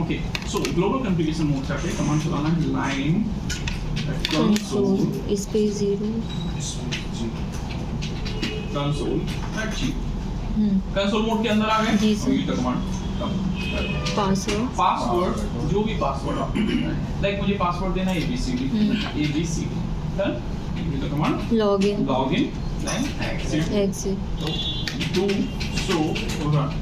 Okay so global configuration mode का command चलाना है line console space 0 console console mode के अंदर आ गए जी sir. Use the command password जो भी पासवर्ड आप लाइक मुझे पासवर्ड देना है ABCD done use the command login line exit do show run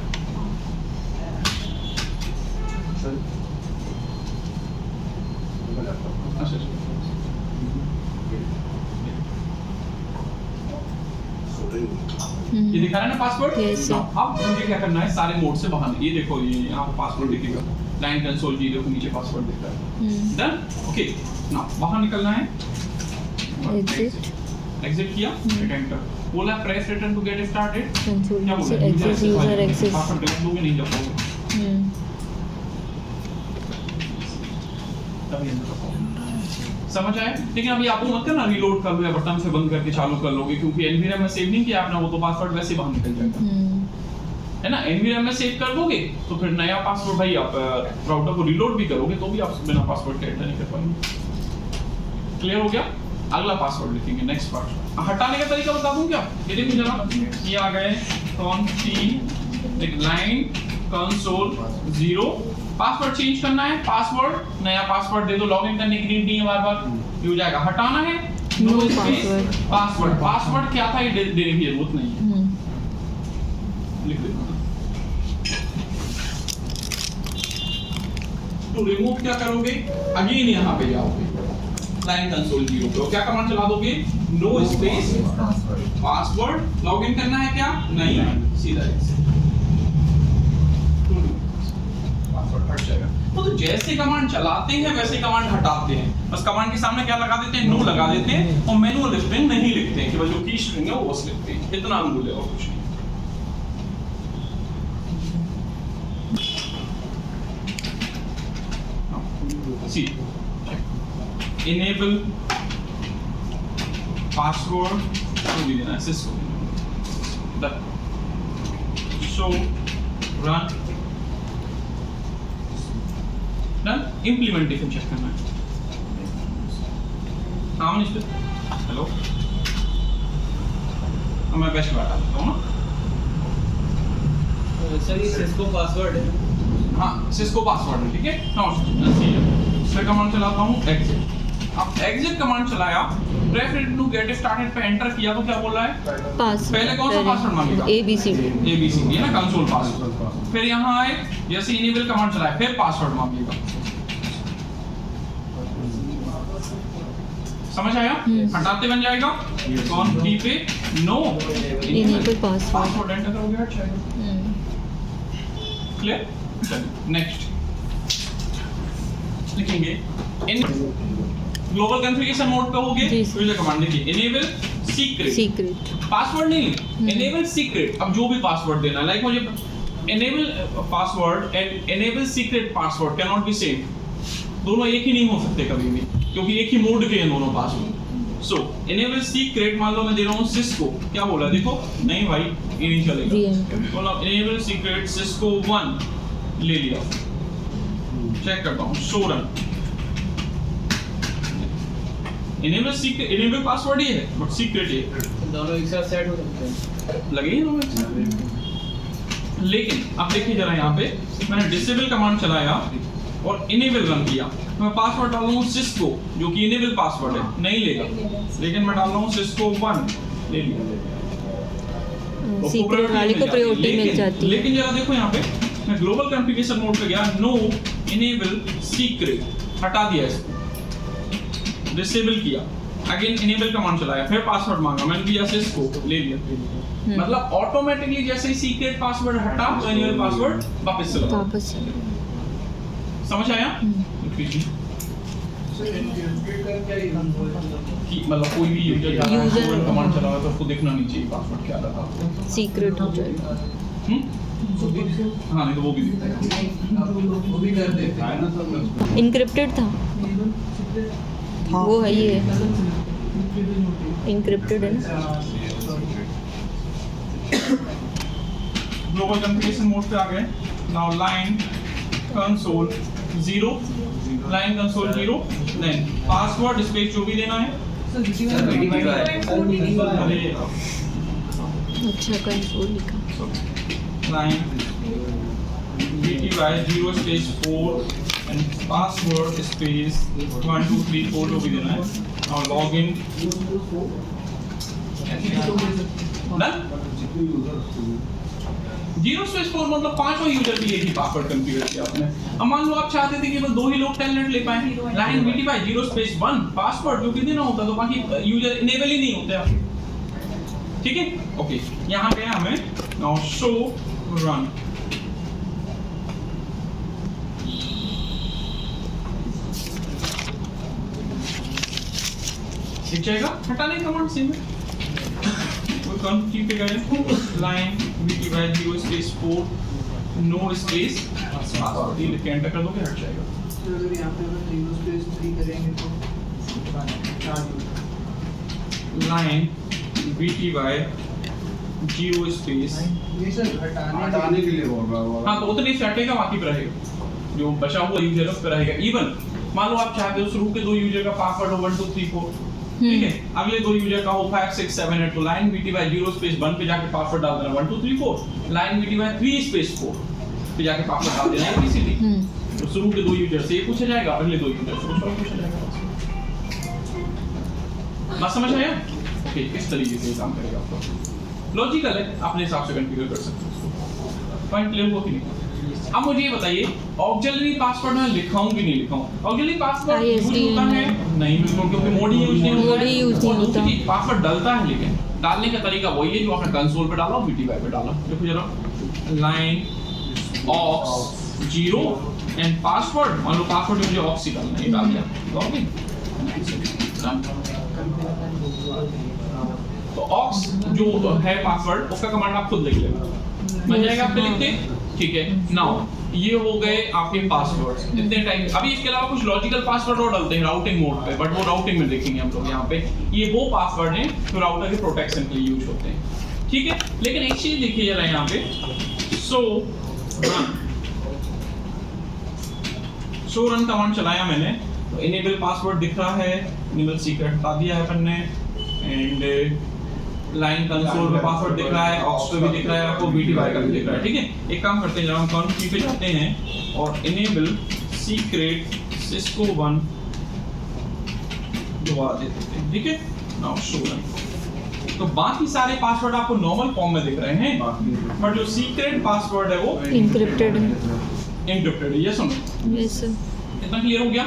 ये दिखा रहा है ना पासवर्ड Yes, sir. अब मुझे क्या करना है सारे मोड से बाहर ये देखो ये यहाँ पे पासवर्ड दिखेगा लाइन कंसोल जी देखो नीचे पासवर्ड दिख रहा है डन ओके ना बाहर निकलना है एग्जिट किया एंटर बोला press return to get started console क्या बोला से एक्सेस यूजर एक्सेस पासवर्ड गलत लोगे नहीं जब तभी अंदर समझ आया लेकिन अभी आपको मत करना रीलोड कर लो या बटन से बंद करके चालू कर लोगे क्योंकि एनवीआरएम में सेव नहीं किया आपने वो तो पासवर्ड वैसे बाहर निकल जाएगा है ना एनवीआरएम में सेव कर दोगे तो फिर नया पासवर्ड भाई आप राउटर को रीलोड भी करोगे तो भी आप बिना पासवर्ड के एंटर नहीं कर पाएंगे क्लियर हो गया अगला पासवर्ड लिखेंगे नेक्स्ट पासवर्ड हटाने का तरीका बता दूं क्या ये देखो जरा ये आ गए कॉन्फी लाइन कंसोल 0 पासवर्ड चेंज करना है पासवर्ड नया पासवर्ड दे दो लॉगिन करने की नीड नहीं है बार-बार ये हो जाएगा हटाना है नो स्पेस पासवर्ड क्या था ये देने की जरूरत नहीं है लिख देना तो रिमूव क्या करोगे अगेन यहां पे जाओगे लाइन कंसोल 0 पे क्या कमांड चला दोगे नो स्पेस पासवर्ड लॉगिन करना है क्या नहीं सीधा हट जाएगा तो जैसे कमांड चलाते हैं वैसे कमांड हटाते हैं बस कमांड के सामने क्या लगा देते हैं नो लगा देते हैं और मैनुअल स्ट्रिंग नहीं लिखते हैं केवल जो की स्ट्रिंग है वो बस लिखते हैं इतना हम बोले और कुछ नहीं सी enable password को भी देना है Cisco done so run done implementation check करना है हाँ मिस्टर हेलो मैं बेस्ट बात करता हूँ ना सर ये सिस्को पासवर्ड है हाँ सिस्को पासवर्ड है ठीक है नमस्ते मैं कमांड चलाता हूँ एग्जिट अब एग्जिट कमांड चलाया press return to get started पे एंटर किया तो क्या बोल रहा है पहले कौन सा पासवर्ड मांगेगा ABCD है ना कंसोल पासवर्ड फिर यहाँ आए जैसे इनेबल कमांड चलाए फिर पासवर्ड मांगेगा समझ आया हटाते बन जाएगा कौन की पे नो इनेबल पासवर्ड एंटर करोगे हट जाएगा क्लियर चलिए नेक्स्ट लिखेंगे इन ग्लोबल कॉन्फ़िगरेशन मोड पे होगे तो ये कमांड लिखिए इनेबल सीक्रेट पासवर्ड नहीं इनेबल सीक्रेट अब जो भी पासवर्ड देना लाइक मुझे enable password and enable secret password can not be same दोनों एक ही नहीं हो सकते कभी भी क्योंकि एक ही मोड के हैं दोनों पासवर्ड सो इनेबल सीक्रेट मान लो मैं दे रहा हूं सिस्को क्या बोला देखो नहीं भाई ये नहीं चलेगा बोला इनेबल सीक्रेट सिस्को 1 ले लिया चेक करता हूं show run enable secret enable password ही है बट सीक्रेट है दोनों एक साथ सेट हो सकते हैं लगे ही दोनों लेकिन अब देखिए जरा यहाँ पे मैंने डिसेबल कमांड चलाया और इनेबल रन किया तो मैं पासवर्ड डाल रहा हूँ सिस्को जो कि इनेबल पासवर्ड है नहीं लेगा लेकिन मैं डाल रहा हूँ सिस्को 1 ले लिया सीक्रेट वाले को प्रायोरिटी मिल जाती है लेकिन जरा देखो यहाँ पे मैं ग्लोबल कॉन्फ़िगरेशन मोड पे गया नो इनेबल सीक्रेट हटा दिया इसको डिसेबल किया अगेन इनेबल कमांड चलाया फिर पासवर्ड मांगा मैंने दिया सिस्को ले लिया मतलब ऑटोमेटिकली जैसे ही सीक्रेट पासवर्ड हटा तो इनेबल पासवर्ड वापस चला वापस समझ आया कि मतलब कोई भी यूजर कमांड चला तो उसको देखना नहीं चाहिए पासवर्ड क्या था सीक्रेट हो जाएगा हाँ नहीं तो वो भी दिखता है इनक्रिप्टेड था वो है ये इनक्रिप्टेड है ना ग्लोबल कॉन्फ़िगरेशन मोड पे आ गए now line console 0 line console 0 then password space जो भी देना है अरे अच्छा कंसोल लिखा line bty 0 space 4 and password space 1 2 3 4 जो भी देना है और login डन 0 space 4 मतलब पांचों यूजर के लिए ही पासवर्ड कॉन्फ़िगर किया आपने। अब मान लो आप चाहते थे कि केवल दो ही लोग टेलनेट ले पाए लाइन bty 0 space 1 पासवर्ड जो भी देना होता तो बाकी यूजर इनेबल ही नहीं होते आप ठीक है ओके यहाँ गया हमें नाउ शो रन दिख जाएगा हटाने कमांड से में वो कौन की पे गए line bty 0 space 4 no space password ये लिख के एंटर कर दोगे हट जाएगा अगर यहाँ पे अगर 0 स्पेस 3 करेंगे तो लाइन bty 0 स्पेस ये सर हटाने के लिए बोल रहा हूँ हाँ तो उतनी से हटेगा बाकी पे रहेगा जो बचा हुआ यूजर उस पे रहेगा इवन मान लो आप चाहते हो शुरू के दो यूजर का पासवर्ड हो 1 2 3 4 ठीक है अगले दो यूजर का हो 5 6 7 8 तो लाइन bty 0 स्पेस 1 पे जाके पासवर्ड डाल देना 1 2 3 4 लाइन bty 3 स्पेस 4 पे जाके पासवर्ड डाल देना इजीली तो शुरू के दो यूजर से ये पूछा जाएगा अगले दो यूजर से कुछ और पूछा जाएगा बात समझ आया ओके इस तरीके से काम करेगा आपका लॉजिकल है अपने हिसाब से कॉन्फ़िगर कर सकते हो पॉइंट क्लियर हुआ कि नहीं अब मुझे ये बताइए ऑक्सिलरी पासवर्ड में लिखाऊं कि नहीं लिखाऊं ऑक्सिलरी पासवर्ड यूज होता है नहीं बिल्कुल क्योंकि मोड ही यूज नहीं होता मोड ही यूज नहीं होता पासवर्ड डलता है लेकिन डालने का तरीका वही है जो आपने कंसोल पे डाला bty पे डाला देखो जरा लाइन ऑक्स 0 एंड पासवर्ड मान लो पासवर्ड मुझे ऑक्स ही डालना है ये डाल दिया लॉगिन तो ऑक्स जो है पासवर्ड उसका कमांड आप खुद लिख लेना बन जाएगा आपके लिखते ठीक है नाउ ये हो गए आपके पासवर्ड्स इतने टाइम अभी इसके अलावा कुछ लॉजिकल पासवर्ड और डालते हैं राउटिंग मोड पे बट वो राउटिंग में देखेंगे हम लोग यहाँ पे ये वो पासवर्ड हैं जो राउटर के प्रोटेक्शन के लिए यूज होते हैं ठीक है लेकिन एक चीज लिखिए जरा यहाँ पे सो रन कमांड चलाया मैंने तो इनेबल पासवर्ड दिख रहा है इनेबल सीक्रेट बता दिया है अपन ने एंड लाइन कंसोल पे पासवर्ड दिख रहा है ऑक्स पे भी दिख रहा है आपको bty का भी दिख रहा है ठीक है एक काम करते हैं जब हम कॉन्फिग पे जाते हैं और इनेबल सीक्रेट सिस्को 1 दोबारा दे देते हैं ठीक है नाउ शो रन तो बाकी सारे पासवर्ड आपको नॉर्मल फॉर्म में दिख रहे हैं बट जो सीक्रेट पासवर्ड है वो एन्क्रिप्टेड है एन्क्रिप्टेड है यस और नो यस सर इतना क्लियर हो गया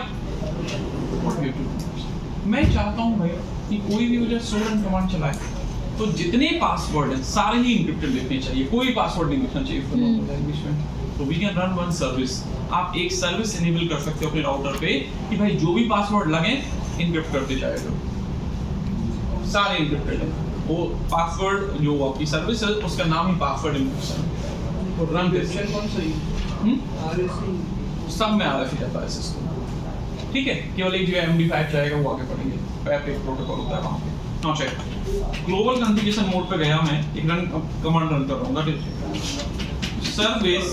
मैं चाहता हूं भाई कि कोई भी यूजर शो रन कमांड चलाए तो जितने पासवर्ड हैं सारे ही एन्क्रिप्टेड लिखने चाहिए कोई पासवर्ड नहीं लिखना चाहिए फॉर नॉर्मल लैंग्वेज में तो we can run one service आप एक सर्विस इनेबल कर सकते हो अपने राउटर पे कि भाई जो भी पासवर्ड लगे एन्क्रिप्ट करते जाएगा सारे एन्क्रिप्टेड है वो पासवर्ड जो आपकी सर्विस है उसका नाम ही पासवर्ड एन्क्रिप्शन तो रन वेबसाइट कौन सा है RSC सब में RSC जाता है सिस्टम ठीक है केवल एक जो MD5 जाएगा वो आगे पढ़ेंगे पैप एक प्रोटोकॉल होता है वहां पे now check global configuration mode पे गया मैं एक रन कमांड रन कर रहा हूं that is service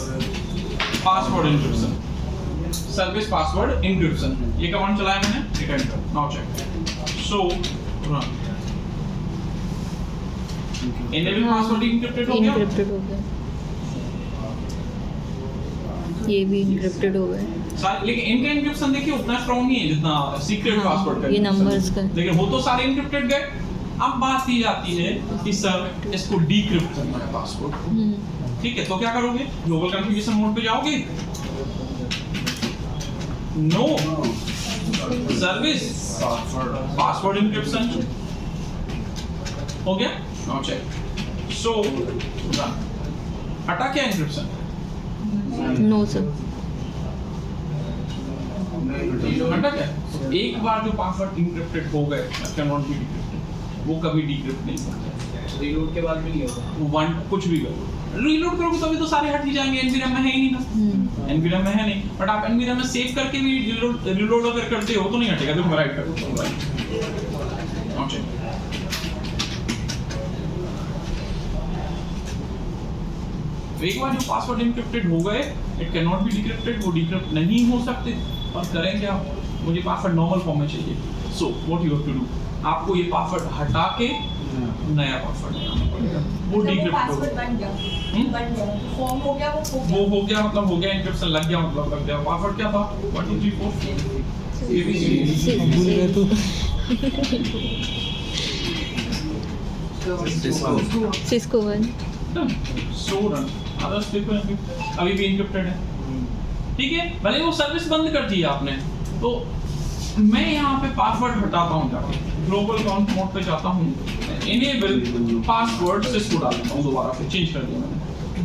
password encryption service password encryption ये कमांड चलाया मैंने हिट एंटर नाउ चेक सो रन इनेबल पासवर्ड एन्क्रिप्टेड हो गया एन्क्रिप्टेड हो गया ये भी एन्क्रिप्टेड हो गया लेकिन इनका एन्क्रिप्शन देखिए उतना स्ट्रांग नहीं है जितना सीक्रेट पासवर्ड का ये नंबर्स का लेकिन वो तो सारे एन्क्रिप्टेड गए अब बात की जाती है कि सर इसको डीक्रिप्ट करना है पासवर्ड ठीक है तो क्या करोगे ग्लोबल कॉन्फ़िगरेशन मोड पे जाओगे नो सर्विस पासवर्ड एन्क्रिप्शन हो गया नाउ चेक सो हटा क्या एन्क्रिप्शन नो सर हटा क्या एक बार जो पासवर्ड एन्क्रिप्टेड हो गए कैन नॉट बी डिक्रिप्टेड वो कभी डिक्रिप्ट नहीं होता रीलोड के बाद भी नहीं होगा वन कुछ भी करो रीलोड करोगे तभी तो सारे हट ही जाएंगे एनवीरैम में है ही नहीं ना एनवीरैम में है नहीं बट आप एनवीरैम में सेव करके भी रीलोड अगर करते हो तो नहीं हटेगा देखो मैं राइट कर दूंगा राइट तो एक बार जो पासवर्ड इनक्रिप्टेड हो गए, it can not be decrypted, वो डिक्रिप्ट नहीं हो सकते। और करेंगे आप, मुझे पासवर्ड नॉर्मल फॉर्म में चाहिए। So what you have to do, आपको ये पासवर्ड हटा के नया पासवर्ड लगाना पड़ेगा, वो डिक्रिप्ट पासवर्ड बन गया, बन गया, फॉर्म हो गया, वो हो गया, मतलब हो गया, इंक्रिप्शन लग गया, मतलब लग गया। पासवर्ड क्या था? 1 2 3 4 ABC। भूल गए तो सिस्को 1 सो रन अदर्स पेपर अभी भी इनक्रिप्टेड है, ठीक है। भले वो सर्विस बंद कर दी आपने, तो मैं यहाँ पे पासवर्ड हटाता हूँ, जाके ग्लोबल अकाउंट मोड पे जाता हूँ, इनेबल पासवर्ड सिस्को डाल देता हूँ, दोबारा से चेंज कर दिया मैंने।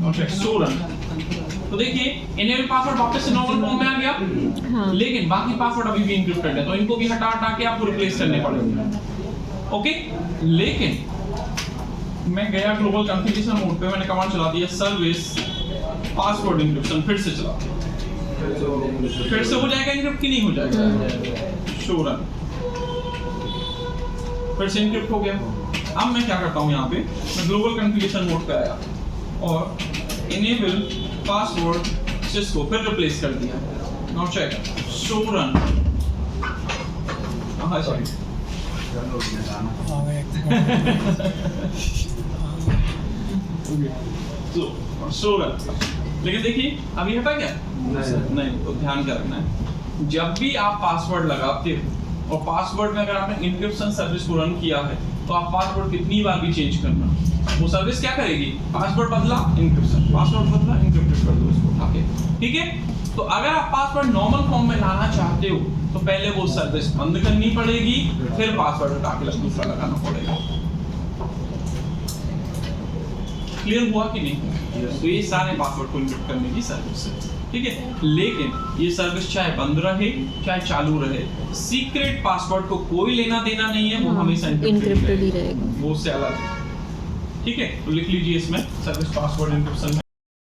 और सो रन, तो देखिए इनेबल पासवर्ड वापस से नॉर्मल फॉर्म में आ गया। हाँ। लेकिन बाकी पासवर्ड अभी भी इनक्रिप्टेड है, तो इनको भी हटा हटा के आपको रिप्लेस करने पड़ेंगे। ओके, लेकिन मैं गया ग्लोबल कॉन्फ़िगरेशन मोड पे, मैंने कमांड चला दिया सर्विस पासवर्ड इंक्रिप्शन, फिर से चला, फिर से हो जाएगा इंक्रिप्ट कि नहीं हो जाएगा? शो रन, फिर से इंक्रिप्ट हो गया। अब मैं क्या करता हूँ, यहाँ पे मैं ग्लोबल कॉन्फ़िगरेशन मोड पे आया और इनेबल पासवर्ड सिस्को फिर रिप्लेस कर दिया। नाउ चेक, शो रन, हाँ सॉरी, सो रन। लेकिन देखिए अभी हटा क्या? नहीं, तो ध्यान क्या रखना है, जब भी आप पासवर्ड लगाते हो और पासवर्ड में अगर आपने इंक्रिप्शन सर्विस को रन किया है, तो आप पासवर्ड कितनी बार भी चेंज करना, वो सर्विस क्या करेगी? पासवर्ड बदला इंक्रिप्शन, पासवर्ड बदला इंक्रिप्टेड कर दो उसको उठा के, ठीक है। तो अगर आप पासवर्ड नॉर्मल फॉर्म में लाना चाहते हो, तो पहले वो सर्विस बंद करनी पड़ेगी, फिर पासवर्ड हटा के दूसरा लगाना पड़ेगा। क्लियर हुआ कि नहीं? तो ये सारे पासवर्ड को इंक्रिप्ट करने की सर्विस है, ठीक है। लेकिन ये सर्विस चाहे बंद रहे चाहे चालू रहे, सीक्रेट पासवर्ड को कोई लेना देना नहीं है, वो हमेशा इनक्रिप्टेड ही रहेगा, वो से अलग है, ठीक है। तो लिख लीजिए इसमें सर्विस पासवर्ड इंक्रिप्शन।